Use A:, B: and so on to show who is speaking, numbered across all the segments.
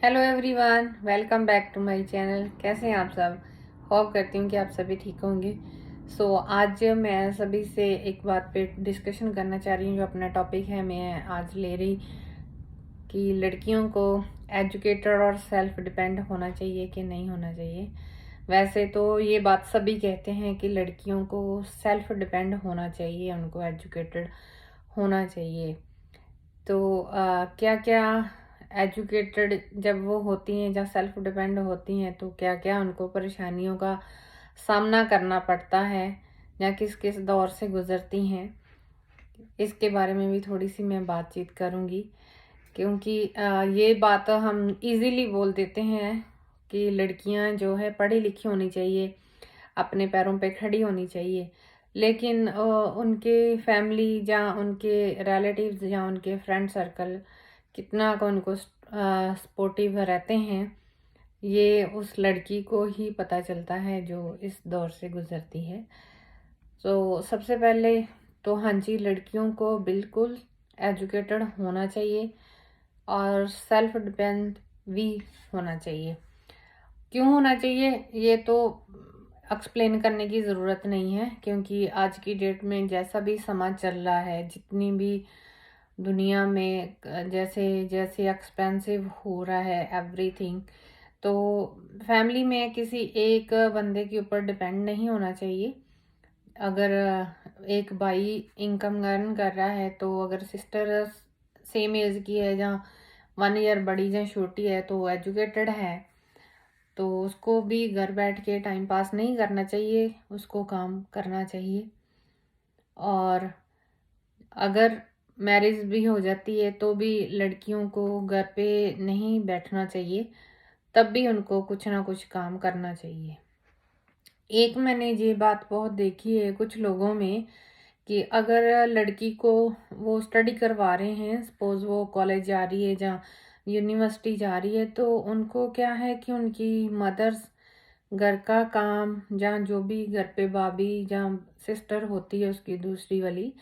A: Hello everyone, welcome back to my channel. कैसे हैं आप सब? होप करती हूँ कि आप सभी ठीक होंगे। आज मैं सभी से एक बात पे डिस्कशन करना चाह रही हूँ। जो अपना टॉपिक है मैं आज ले रही कि लड़कियों को एजुकेटेड और सेल्फ डिपेंड होना चाहिए कि नहीं होना चाहिए। वैसे तो ये बात सभी कहते हैं कि लड़कियों को सेल्फ डिपेंड होना चाहिए, उनको एजुकेटेड होना चाहिए। तो क्या क्या एजुकेटेड जब वो होती हैं, जब सेल्फ डिपेंड होती हैं, तो क्या क्या उनको परेशानियों का सामना करना पड़ता है या किस किस दौर से गुजरती हैं, इसके बारे में भी थोड़ी सी मैं बातचीत करूँगी। क्योंकि ये बात हम इजीली बोल देते हैं कि लड़कियां जो है पढ़ी लिखी होनी चाहिए, अपने पैरों पे खड़ी होनी चाहिए। लेकिन उनके फैमिली या उनके रिलेटिव्स या उनके फ्रेंड सर्कल कितना का उनको सपोर्टिव रहते हैं, ये उस लड़की को ही पता चलता है जो इस दौर से गुजरती है। तो सबसे पहले तो हाँ जी, लड़कियों को बिल्कुल एजुकेटेड होना चाहिए और सेल्फ डिपेंड भी होना चाहिए। क्यों होना चाहिए ये तो एक्सप्लेन करने की ज़रूरत नहीं है, क्योंकि आज की डेट में जैसा भी समाज चल रहा है, जितनी भी दुनिया में जैसे जैसे एक्सपेंसिव हो रहा है एवरीथिंग, तो फैमिली में किसी एक बंदे के ऊपर डिपेंड नहीं होना चाहिए। अगर एक भाई इनकम अर्न कर रहा है, तो अगर सिस्टर सेम एज की है, जहाँ 1 ईयर बड़ी या छोटी है, तो एजुकेटेड है, तो उसको भी घर बैठ के टाइम पास नहीं करना चाहिए, उसको काम करना चाहिए। और अगर मैरिज भी हो जाती है तो भी लड़कियों को घर पे नहीं बैठना चाहिए, तब भी उनको कुछ ना कुछ काम करना चाहिए। एक मैंने ये बात बहुत देखी है कुछ लोगों में कि अगर लड़की को वो स्टडी करवा रहे हैं, सपोज वो कॉलेज जा रही है या यूनिवर्सिटी जा रही है, तो उनको क्या है कि उनकी मदर्स घर का काम या जो भी घर पे भाभी या सिस्टर होती है उसकी दूसरी वाली,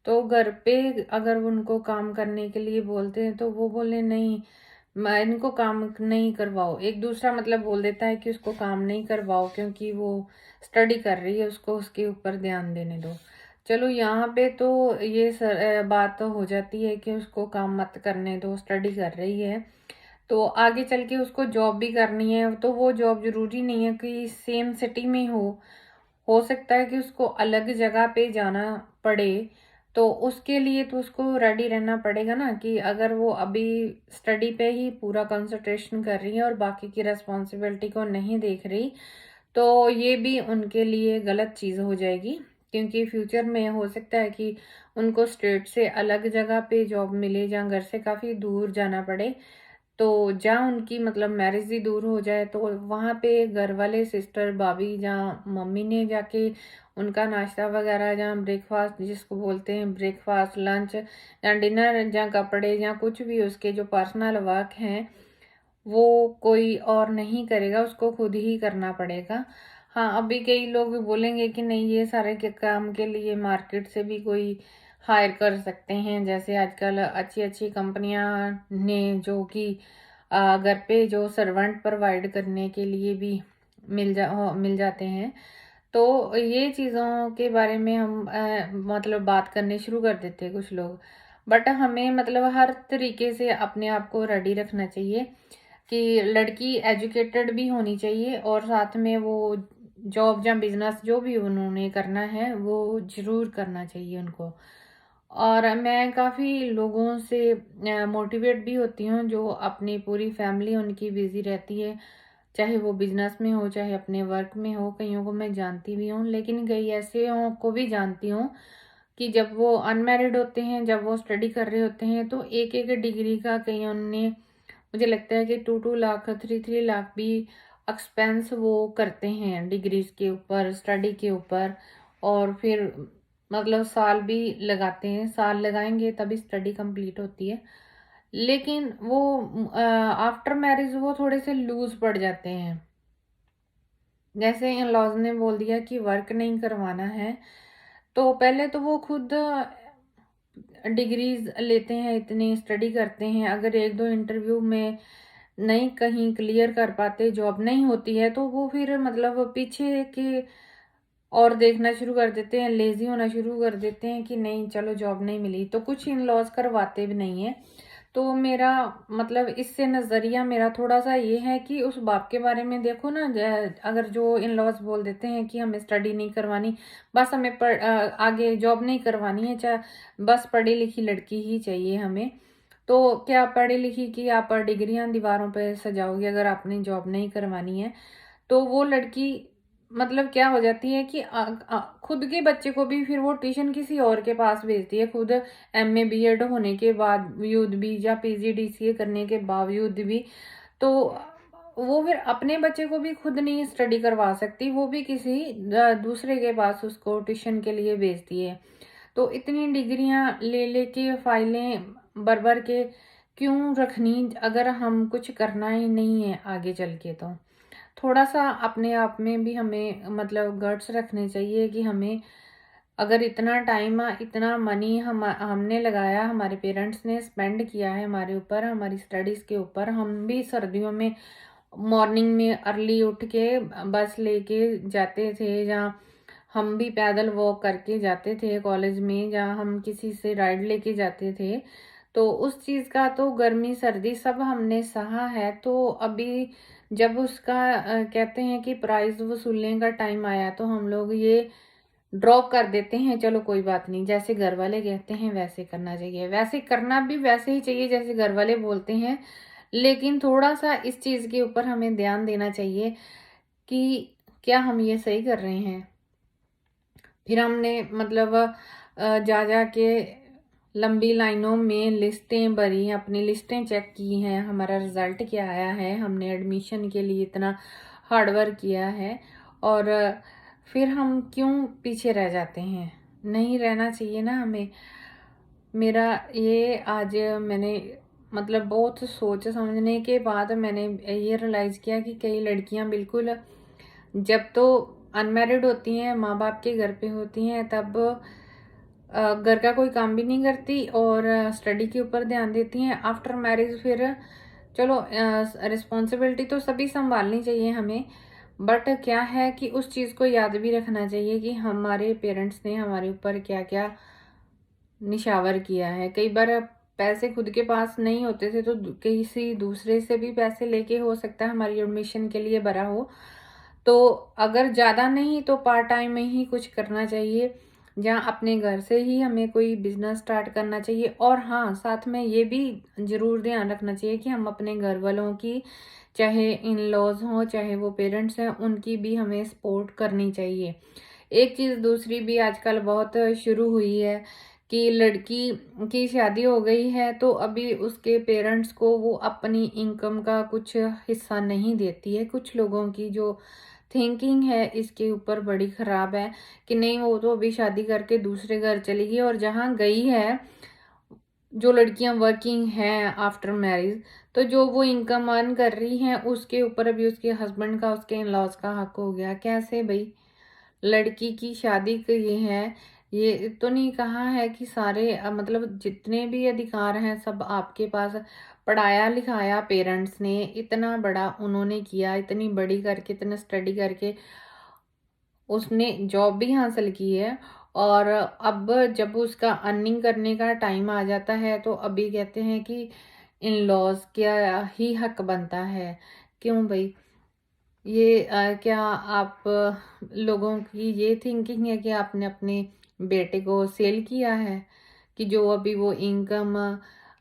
A: तो घर पे अगर उनको काम करने के लिए बोलते हैं तो वो बोले नहीं, मैं इनको काम नहीं करवाओ। एक दूसरा मतलब बोल देता है कि उसको काम नहीं करवाओ क्योंकि वो स्टडी कर रही है, उसको उसके ऊपर ध्यान देने दो। चलो यहाँ पे तो ये बात तो हो जाती है कि उसको काम मत करने दो, स्टडी कर रही है, तो आगे चल के उसको जॉब भी करनी है, तो वो जॉब जरूरी नहीं है कि सेम सिटी में हो सकता है कि उसको अलग जगह पे जाना पड़े। तो उसके लिए तो उसको रेडी रहना पड़ेगा ना, कि अगर वो अभी स्टडी पे ही पूरा कंसंट्रेशन कर रही है और बाकी की रिस्पॉन्सिबिलिटी को नहीं देख रही, तो ये भी उनके लिए गलत चीज़ हो जाएगी। क्योंकि फ्यूचर में हो सकता है कि उनको स्टेट से अलग जगह पे जॉब मिले, जहाँ घर से काफ़ी दूर जाना पड़े, तो जहाँ उनकी मतलब मैरिज ही दूर हो जाए, तो वहाँ पे घर वाले सिस्टर भाभी जहाँ मम्मी ने जाके उनका नाश्ता वगैरह, जहाँ ब्रेकफास्ट जिसको बोलते हैं, ब्रेकफास्ट लंच या डिनर, जहाँ कपड़े या कुछ भी उसके जो पर्सनल वर्क हैं, वो कोई और नहीं करेगा, उसको खुद ही करना पड़ेगा। हाँ, अभी कई लोग बोलेंगे कि नहीं, ये सारे के काम के लिए मार्केट से भी कोई हायर कर सकते हैं। जैसे आजकल अच्छी अच्छी कंपनियां ने जो कि घर पे जो सर्वेंट प्रोवाइड करने के लिए भी मिल जाते हैं। तो ये चीज़ों के बारे में हम मतलब बात करने शुरू कर देते हैं कुछ लोग। बट हमें मतलब हर तरीके से अपने आप को रेडी रखना चाहिए कि लड़की एजुकेटेड भी होनी चाहिए और साथ में वो जॉब या बिजनेस जो भी उन्होंने करना है वो जरूर करना चाहिए उनको। और मैं काफ़ी लोगों से मोटिवेट भी होती हूँ, जो अपनी पूरी फैमिली उनकी बिजी रहती है, चाहे वो बिजनेस में हो चाहे अपने वर्क में हो। कईयों को मैं जानती भी हूँ, लेकिन कई ऐसे को भी जानती हूँ कि जब वो अनमैरिड होते हैं, जब वो स्टडी कर रहे होते हैं, तो एक एक डिग्री का कईयों ने, मुझे लगता है कि 2-2 लाख 3-3 लाख भी एक्सपेंस वो करते हैं डिग्रीज के ऊपर, स्टडी के ऊपर। और फिर मतलब साल भी लगाते हैं, साल लगाएंगे तभी स्टडी कंप्लीट होती है। लेकिन वो आफ्टर मैरिज वो थोड़े से लूज पड़ जाते हैं। जैसे इन लॉज ने बोल दिया कि वर्क नहीं करवाना है, तो पहले तो वो खुद डिग्रीज लेते हैं, इतनी स्टडी करते हैं, अगर एक दो इंटरव्यू में नहीं कहीं क्लियर कर पाते, जॉब नहीं होती है, तो वो फिर मतलब पीछे के और देखना शुरू कर देते हैं, लेज़ी होना शुरू कर देते हैं कि नहीं चलो जॉब नहीं मिली, तो कुछ इन लॉज करवाते भी नहीं है। तो मेरा मतलब इससे नज़रिया मेरा थोड़ा-सा ये है कि उस बाप के बारे में देखो ना, अगर जो इन लॉज बोल देते हैं कि हमें स्टडी नहीं करवानी, बस हमें आगे जॉब नहीं करवानी है, चाहे बस पढ़ी लिखी लड़की ही चाहिए हमें। तो क्या पढ़ी लिखी की आप डिग्रियां दीवारों पे सजाओगे अगर आपने जॉब नहीं करवानी है? तो वो लड़की मतलब क्या हो जाती है कि खुद के बच्चे को भी फिर वो ट्यूशन किसी और के पास भेजती है, खुद एमए बीएड होने के बावजूद भी या पीजीडीसीए करने के बावजूद भी। तो वो फिर अपने बच्चे को भी खुद नहीं स्टडी करवा सकती, वो भी किसी दूसरे के पास उसको ट्यूशन के लिए भेजती है। तो इतनी डिग्रियां ले लेके फाइलें भर भर के क्यों रखनी, अगर हम कुछ करना ही नहीं है आगे चल के? तो थोड़ा सा अपने आप में भी हमें मतलब गट्स रखने चाहिए कि हमें अगर इतना टाइम इतना मनी हमने लगाया, हमारे पेरेंट्स ने स्पेंड किया है हमारे ऊपर, हमारी स्टडीज़ के ऊपर, हम भी सर्दियों में मॉर्निंग में अर्ली उठ के बस लेके जाते थे, जहाँ हम भी पैदल वॉक करके जाते थे कॉलेज में, जहाँ हम किसी से राइड लेके जाते थे। तो उस चीज़ का तो गर्मी सर्दी सब हमने सहा है। तो अभी जब उसका कहते हैं कि प्राइस वसूलने का टाइम आया, तो हम लोग ये ड्रॉप कर देते हैं, चलो कोई बात नहीं, जैसे घर वाले कहते हैं वैसे करना चाहिए, वैसे करना भी वैसे ही चाहिए जैसे घर वाले बोलते हैं। लेकिन थोड़ा सा इस चीज़ के ऊपर हमें ध्यान देना चाहिए कि क्या हम ये सही कर रहे हैं। फिर हमने मतलब जा जा के लंबी लाइनों में लिस्टें भरी, अपनी लिस्टें चेक की हैं, हमारा रिजल्ट क्या आया है, हमने एडमिशन के लिए इतना हार्ड वर्क किया है, और फिर हम क्यों पीछे रह जाते हैं? नहीं रहना चाहिए ना हमें। मेरा ये आज मैंने मतलब बहुत सोच समझने के बाद मैंने ये रियलाइज़ किया कि कई लड़कियां बिल्कुल जब तो अनमैरिड होती हैं, माँ बाप के घर पे होती हैं, तब घर का कोई काम भी नहीं करती और स्टडी के ऊपर ध्यान देती हैं। आफ्टर मैरिज फिर चलो रिस्पॉन्सिबिलिटी तो सभी संभालनी चाहिए हमें, बट क्या है कि उस चीज़ को याद भी रखना चाहिए कि हमारे पेरेंट्स ने हमारे ऊपर क्या क्या निछावर किया है। कई बार पैसे खुद के पास नहीं होते थे, तो किसी दूसरे से भी पैसे लेके हो सकता है हमारी एडमिशन के लिए भरा हो। तो अगर ज़्यादा नहीं तो पार्ट टाइम में ही कुछ करना चाहिए, जहाँ अपने घर से ही हमें कोई बिजनेस स्टार्ट करना चाहिए। और हाँ, साथ में ये भी ज़रूर ध्यान रखना चाहिए कि हम अपने घर वालों की, चाहे इन लॉज हों चाहे वो पेरेंट्स हैं, उनकी भी हमें सपोर्ट करनी चाहिए। एक चीज़ दूसरी भी आजकल बहुत शुरू हुई है कि लड़की की शादी हो गई है तो अभी उसके पेरेंट्स को वो अपनी इनकम का कुछ हिस्सा नहीं देती है। कुछ लोगों की जो थिंकिंग है इसके ऊपर बड़ी ख़राब है कि नहीं, वो तो अभी शादी करके दूसरे घर चली गई, और जहाँ गई है, जो लड़कियां वर्किंग हैं आफ्टर मैरिज, तो जो वो इनकम अर्न कर रही हैं उसके ऊपर अभी उसके हस्बैंड का, उसके इन लॉज का हक हो गया। कैसे भाई? लड़की की शादी की है, ये तो नहीं कहा है कि सारे मतलब जितने भी अधिकार हैं सब आपके पास। पढ़ाया लिखाया पेरेंट्स ने, इतना बड़ा उन्होंने किया, इतनी बड़ी करके, इतना स्टडी करके उसने जॉब भी हासिल की है, और अब जब उसका अर्निंग करने का टाइम आ जाता है तो अभी कहते हैं कि इन लॉज क्या ही हक बनता है। क्यों भाई? ये क्या आप लोगों की ये थिंकिंग है कि आपने अपने बेटे को सेल किया है, कि जो अभी वो इनकम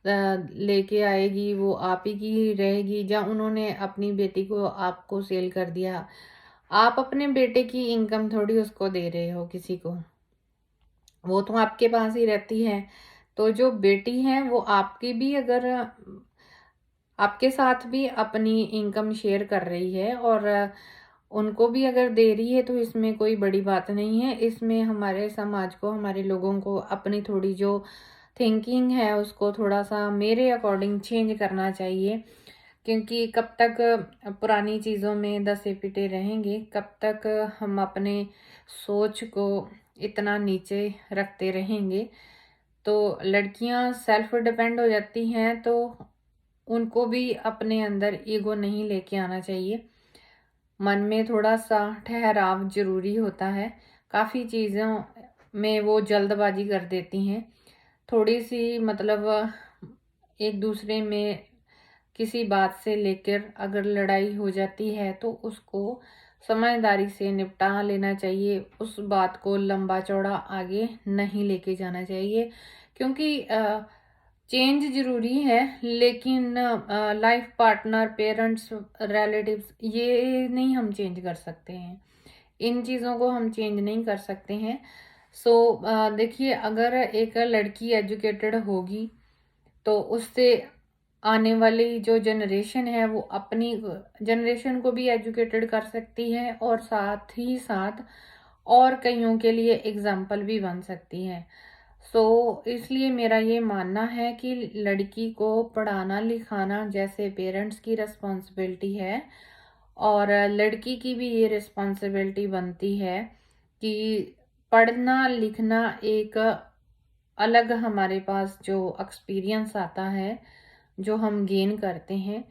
A: लेके आएगी वो आप ही की रहेगी, या उन्होंने अपनी बेटी को आपको सेल कर दिया? आप अपने बेटे की इनकम थोड़ी उसको दे रहे हो किसी को, वो तो आपके पास ही रहती है। तो जो बेटी है वो आपकी भी, अगर आपके साथ भी अपनी इनकम शेयर कर रही है और उनको भी अगर दे रही है, तो इसमें कोई बड़ी बात नहीं है। इसमें हमारे समाज को, हमारे लोगों को अपनी थोड़ी जो थिंकिंग है उसको थोड़ा सा मेरे अकॉर्डिंग चेंज करना चाहिए, क्योंकि कब तक पुरानी चीज़ों में दसे पिटे रहेंगे, कब तक हम अपने सोच को इतना नीचे रखते रहेंगे। तो लड़कियां सेल्फ डिपेंड हो जाती हैं, तो उनको भी अपने अंदर ईगो नहीं लेके आना चाहिए। मन में थोड़ा सा ठहराव जरूरी होता है। काफ़ी चीज़ों में वो जल्दबाजी कर देती हैं। थोड़ी सी मतलब एक दूसरे में किसी बात से लेकर अगर लड़ाई हो जाती है तो उसको समझदारी से निपटा लेना चाहिए। उस बात को लंबा चौड़ा आगे नहीं लेके जाना चाहिए, क्योंकि चेंज ज़रूरी है, लेकिन लाइफ पार्टनर, पेरेंट्स, रिलेटिव्स, ये नहीं हम चेंज कर सकते हैं। इन चीज़ों को हम चेंज नहीं कर सकते हैं। सो देखिए, अगर एक लड़की एजुकेटेड होगी तो उससे आने वाली जो जनरेशन है वो अपनी जनरेशन को भी एजुकेटेड कर सकती है, और साथ ही साथ और कईयों के लिए एग्जाम्पल भी बन सकती है। सो इसलिए मेरा ये मानना है कि लड़की को पढ़ाना लिखाना जैसे पेरेंट्स की रिस्पॉन्सिबिलिटी है, और लड़की की भी ये रिस्पॉन्सिबिलिटी बनती है कि पढ़ना लिखना एक अलग हमारे पास जो एक्सपीरियंस आता है, जो हम गेन करते हैं,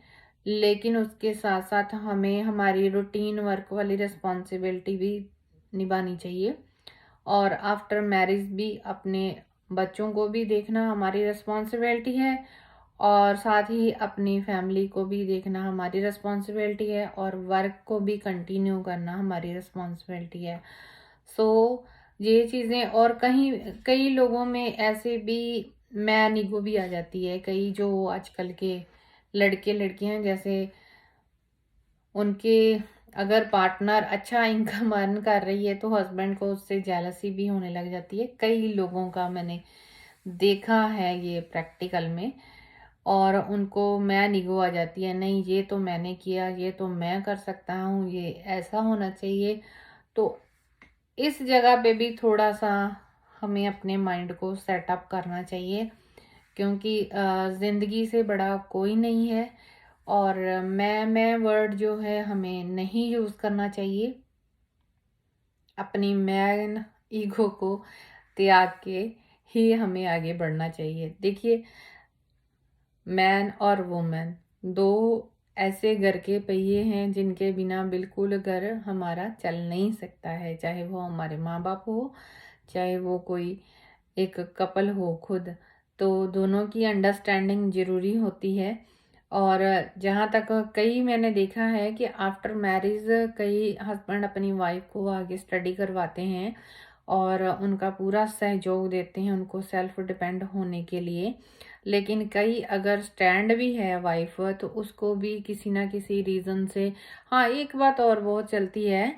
A: लेकिन उसके साथ साथ हमें हमारी रूटीन वर्क वाली रिस्पॉन्सिबिलिटी भी निभानी चाहिए। और आफ्टर मैरिज भी अपने बच्चों को भी देखना हमारी रिस्पॉन्सिबिलिटी है, और साथ ही अपनी फैमिली को भी देखना हमारी रिस्पॉन्सिबिलिटी है, और वर्क को भी कंटिन्यू करना हमारी रिस्पॉन्सिबिलिटी है। सो ये चीज़ें, और कहीं कई लोगों में ऐसे भी मैन ईगो भी आ जाती है। कई जो आजकल के लड़के लड़कियां हैं, जैसे उनके अगर पार्टनर अच्छा इनकम अर्न कर रही है तो हस्बैंड को उससे जेलसी भी होने लग जाती है। कई लोगों का मैंने देखा है ये प्रैक्टिकल में, और उनको मैन ईगो आ जाती है, नहीं ये तो मैंने किया, ये तो मैं कर सकता हूँ, ये ऐसा होना चाहिए। तो इस जगह पे भी थोड़ा सा हमें अपने माइंड को सेटअप करना चाहिए, क्योंकि ज़िंदगी से बड़ा कोई नहीं है। और मैं वर्ड जो है हमें नहीं यूज़ करना चाहिए। अपनी मैन ईगो को त्याग के ही हमें आगे बढ़ना चाहिए। देखिए, मैन और वुमेन दो ऐसे घर के पहिए हैं जिनके बिना बिल्कुल घर हमारा चल नहीं सकता है। चाहे वो हमारे माँ बाप हो, चाहे वो कोई एक कपल हो खुद, तो दोनों की अंडरस्टैंडिंग ज़रूरी होती है। और जहाँ तक कई मैंने देखा है कि आफ्टर मैरिज कई हस्बैंड अपनी वाइफ को आगे स्टडी करवाते हैं और उनका पूरा सहयोग देते हैं उनको सेल्फ डिपेंड होने के लिए। लेकिन कई अगर स्टैंड भी है वाइफ तो उसको भी किसी ना किसी रीज़न से, हाँ एक बात और बहुत चलती है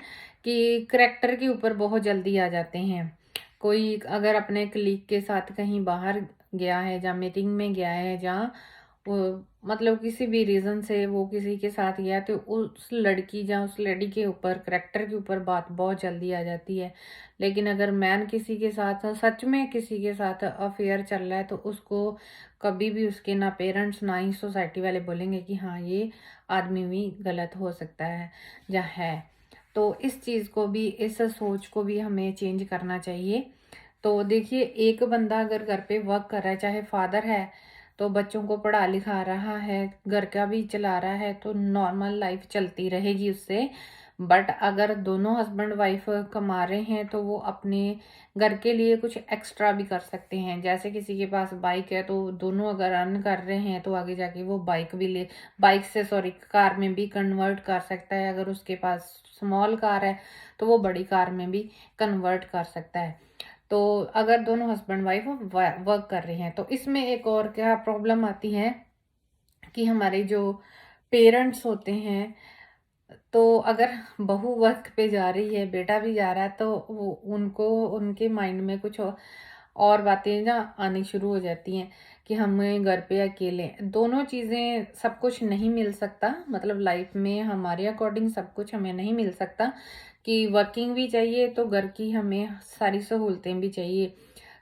A: कि करेक्टर के ऊपर बहुत जल्दी आ जाते हैं। कोई अगर अपने कलीग के साथ कहीं बाहर गया है, या मीटिंग में गया है, जहाँ वो मतलब किसी भी रीज़न से वो किसी के साथ गया, तो उस लड़की या उस लेडी के ऊपर, करेक्टर के ऊपर बात बहुत जल्दी आ जाती है। लेकिन अगर मैन किसी के साथ सच में किसी के साथ अफेयर चल रहा है तो उसको कभी भी उसके ना पेरेंट्स ना ही सोसाइटी वाले बोलेंगे कि हाँ ये आदमी भी गलत हो सकता है या है। तो इस चीज़ को भी, इस सोच को भी हमें चेंज करना चाहिए। तो देखिए, एक बंदा अगर घर पे वर्क कर रहा है, चाहे फादर है तो बच्चों को पढ़ा लिखा रहा है, घर का भी चला रहा है, तो नॉर्मल लाइफ चलती रहेगी उससे। बट अगर दोनों हस्बैंड वाइफ कमा रहे हैं तो वो अपने घर के लिए कुछ एक्स्ट्रा भी कर सकते हैं। जैसे किसी के पास बाइक है तो दोनों अगर अर्न कर रहे हैं तो आगे जाके वो बाइक भी ले, बाइक से सॉरी कार में भी कन्वर्ट कर सकता है। अगर उसके पास स्मॉल कार है तो वो बड़ी कार में भी कन्वर्ट कर सकता है। तो अगर दोनों हस्बैंड वाइफ वर्क कर रहे हैं तो इसमें एक और क्या प्रॉब्लम आती है कि हमारे जो पेरेंट्स होते हैं, तो अगर बहू वर्क पे जा रही है, बेटा भी जा रहा है, तो वो उनको उनके माइंड में कुछ और बातें ना आनी शुरू हो जाती हैं कि हमें घर पे अकेले, दोनों चीज़ें, सब कुछ नहीं मिल सकता। मतलब लाइफ में हमारे अकॉर्डिंग सब कुछ हमें नहीं मिल सकता कि वर्किंग भी चाहिए तो घर की हमें सारी सहूलतें भी चाहिए।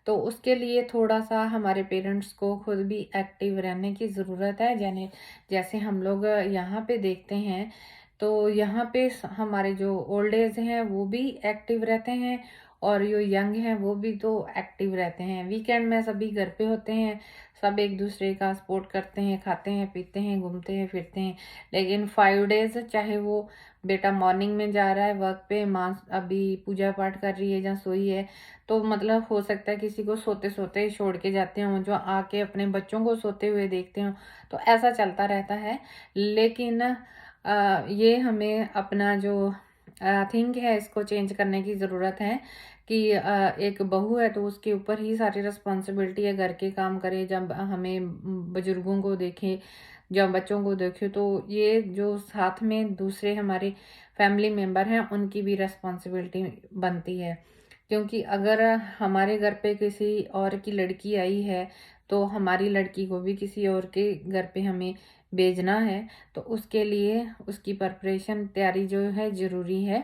A: तो उसके लिए थोड़ा सा हमारे पेरेंट्स को खुद भी एक्टिव रहने की ज़रूरत है। जैसे जैसे हम लोग यहाँ पे देखते हैं, तो यहाँ पे हमारे जो ओल्ड एज हैं वो भी एक्टिव रहते हैं, और जो यंग हैं वो भी तो एक्टिव रहते हैं। वीकेंड में सभी घर पे होते हैं, सब एक दूसरे का सपोर्ट करते हैं, खाते हैं, पीते हैं, घूमते हैं, फिरते हैं। लेकिन 5 डेज, चाहे वो बेटा मॉर्निंग में जा रहा है वर्क पे, माँ अभी पूजा पाठ कर रही है या सोई है, तो मतलब हो सकता है किसी को सोते सोते छोड़ के जाते हों, जो आके अपने बच्चों को सोते हुए देखते हों, तो ऐसा चलता रहता है। लेकिन ये हमें अपना जो थिंक है इसको चेंज करने की ज़रूरत है कि एक बहू है तो उसके ऊपर ही सारी रिस्पॉन्सिबिलिटी है, घर के काम करे, जब हमें बुजुर्गों को देखे, जब बच्चों को देखे, तो ये जो साथ में दूसरे हमारे फैमिली मेम्बर हैं उनकी भी रिस्पॉन्सिबिलिटी बनती है। क्योंकि अगर हमारे घर पे किसी और की लड़की आई है तो हमारी लड़की को भी किसी और के घर पे हमें भेजना है, तो उसके लिए उसकी प्रिपरेशन तैयारी जो है ज़रूरी है।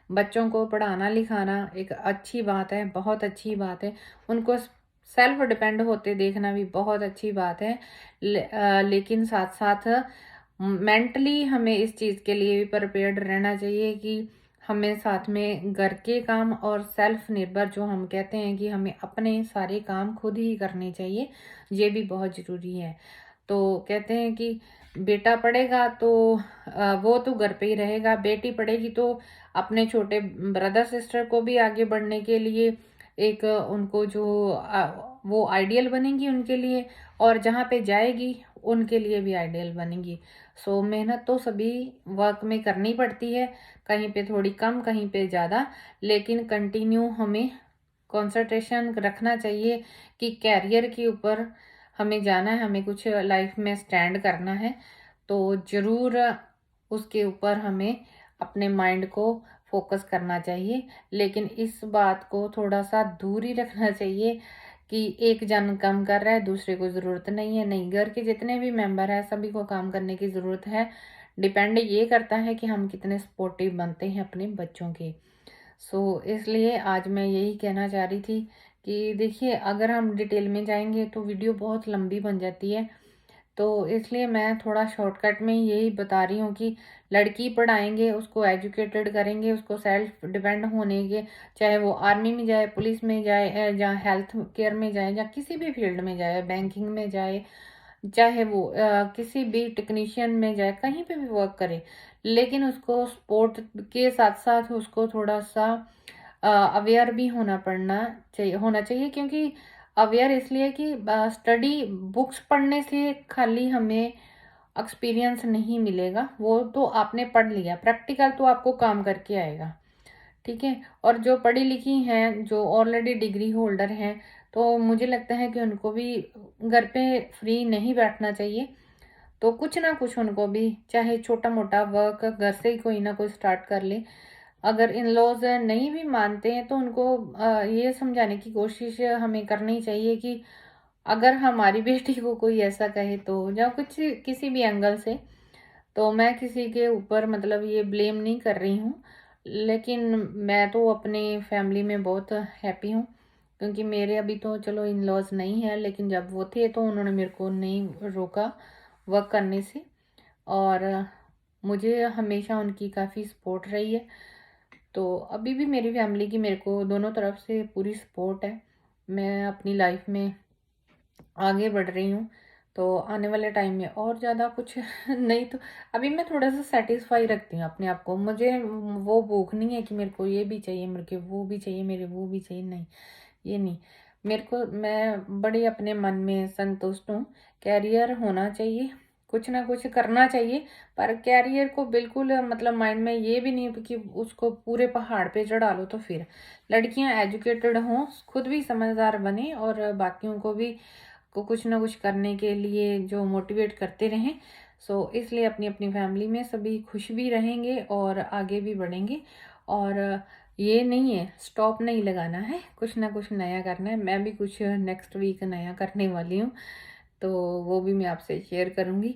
A: बच्चों को पढ़ाना लिखाना एक अच्छी बात है, बहुत अच्छी बात है। उनको सेल्फ डिपेंड होते देखना भी बहुत अच्छी बात है। लेकिन साथ साथ मेंटली हमें इस चीज़ के लिए भी प्रिपेयर्ड रहना चाहिए कि हमें साथ में घर के काम और सेल्फ निर्भर, जो हम कहते हैं कि हमें अपने सारे काम खुद ही करने चाहिए, ये भी बहुत ज़रूरी है। तो कहते हैं कि बेटा पढ़ेगा तो वो तो घर पे ही रहेगा, बेटी पढ़ेगी तो अपने छोटे ब्रदर सिस्टर को भी आगे बढ़ने के लिए एक उनको जो वो आइडियल बनेंगी उनके लिए, और जहाँ पे जाएगी उनके लिए भी आइडियल बनेंगी। सो मेहनत तो सभी वर्क में करनी पड़ती है, कहीं पे थोड़ी कम, कहीं पे ज़्यादा, लेकिन कंटिन्यू हमें कंसंट्रेशन रखना चाहिए कि कैरियर के ऊपर हमें जाना है, हमें कुछ लाइफ में स्टैंड करना है, तो ज़रूर उसके ऊपर हमें अपने माइंड को फोकस करना चाहिए। लेकिन इस बात को थोड़ा सा दूर ही रखना चाहिए कि एक जन काम कर रहा है, दूसरे को ज़रूरत नहीं है। नहीं, घर के जितने भी मेंबर हैं सभी को काम करने की ज़रूरत है। डिपेंड ये करता है कि हम कितने सपोर्टिव बनते हैं अपने बच्चों के। इसलिए आज मैं यही कहना चाह रही थी कि देखिए, अगर हम डिटेल में जाएंगे तो वीडियो बहुत लंबी बन जाती है, तो इसलिए मैं थोड़ा शॉर्टकट में यही बता रही हूँ कि लड़की पढ़ाएंगे, उसको एजुकेटेड करेंगे, उसको सेल्फ डिपेंड होने के, चाहे वो आर्मी में जाए, पुलिस में जाए, या हेल्थ केयर में जाए, या किसी भी फील्ड में जाए, बैंकिंग में जाए, चाहे वो किसी भी टेक्नीशियन में जाए, कहीं पे भी वर्क करे, लेकिन उसको स्पोर्ट के साथ साथ उसको थोड़ा सा अवेयर भी होना चाहिए। क्योंकि अवेयर इसलिए कि स्टडी बुक्स पढ़ने से खाली हमें एक्सपीरियंस नहीं मिलेगा, वो तो आपने पढ़ लिया, प्रैक्टिकल तो आपको काम करके आएगा, ठीक है। और जो पढ़ी लिखी हैं, जो ऑलरेडी डिग्री होल्डर हैं, तो मुझे लगता है कि उनको भी घर पे फ्री नहीं बैठना चाहिए। तो कुछ ना कुछ उनको भी, चाहे छोटा मोटा वर्क घर से ही कोई ना कोई स्टार्ट कर ले। अगर इन लॉज नहीं भी मानते हैं तो उनको ये समझाने की कोशिश हमें करनी चाहिए कि अगर हमारी बेटी को कोई ऐसा कहे तो, या कुछ किसी भी एंगल से, तो मैं किसी के ऊपर मतलब ये ब्लेम नहीं कर रही हूँ, लेकिन मैं तो अपने फैमिली में बहुत हैप्पी हूँ। क्योंकि मेरे अभी तो चलो इन लॉज नहीं है, लेकिन जब वो थे तो उन्होंने मेरे को नहीं रोका वर्क करने से, और मुझे हमेशा उनकी काफ़ी सपोर्ट रही है। तो अभी भी मेरी फैमिली की मेरे को दोनों तरफ से पूरी सपोर्ट है। मैं अपनी लाइफ में आगे बढ़ रही हूँ, तो आने वाले टाइम में और ज़्यादा कुछ नहीं, तो अभी मैं थोड़ा सा सेटिस्फाई रखती हूँ अपने आप को। मुझे वो भूख नहीं है कि मेरे को ये भी चाहिए, मेरे को वो भी चाहिए, मेरे वो भी चाहिए, नहीं, ये नहीं। मेरे को, मैं बड़े अपने मन में संतुष्ट हूँ। कैरियर होना चाहिए, कुछ ना कुछ करना चाहिए, पर कैरियर को बिल्कुल मतलब माइंड में ये भी नहीं कि उसको पूरे पहाड़ पे चढ़ा लो। तो फिर लड़कियां एजुकेटेड हों, खुद भी समझदार बने, और बाकियों को भी को कुछ ना कुछ करने के लिए जो मोटिवेट करते रहें। इसलिए अपनी अपनी फैमिली में सभी खुश भी रहेंगे और आगे भी बढ़ेंगे। और ये नहीं है, स्टॉप नहीं लगाना है, कुछ ना कुछ नया करना है। मैं भी कुछ नेक्स्ट वीक नया करने वाली हूँ, तो वो भी मैं आपसे शेयर करूँगी।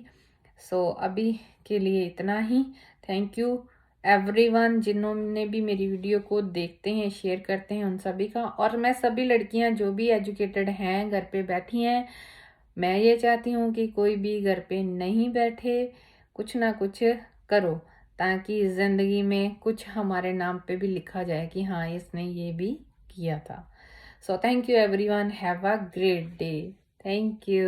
A: अभी के लिए इतना ही। थैंक यू एवरीवन जिन्होंने भी मेरी वीडियो को देखते हैं, शेयर करते हैं, उन सभी का। और मैं सभी लड़कियां जो भी एजुकेटेड हैं, घर पे बैठी हैं, मैं ये चाहती हूँ कि कोई भी घर पे नहीं बैठे, कुछ ना कुछ करो, ताकि ज़िंदगी में कुछ हमारे नाम पे भी लिखा जाए कि हाँ, इसने ये भी किया था। Thank you everyone, have a great day. Thank you.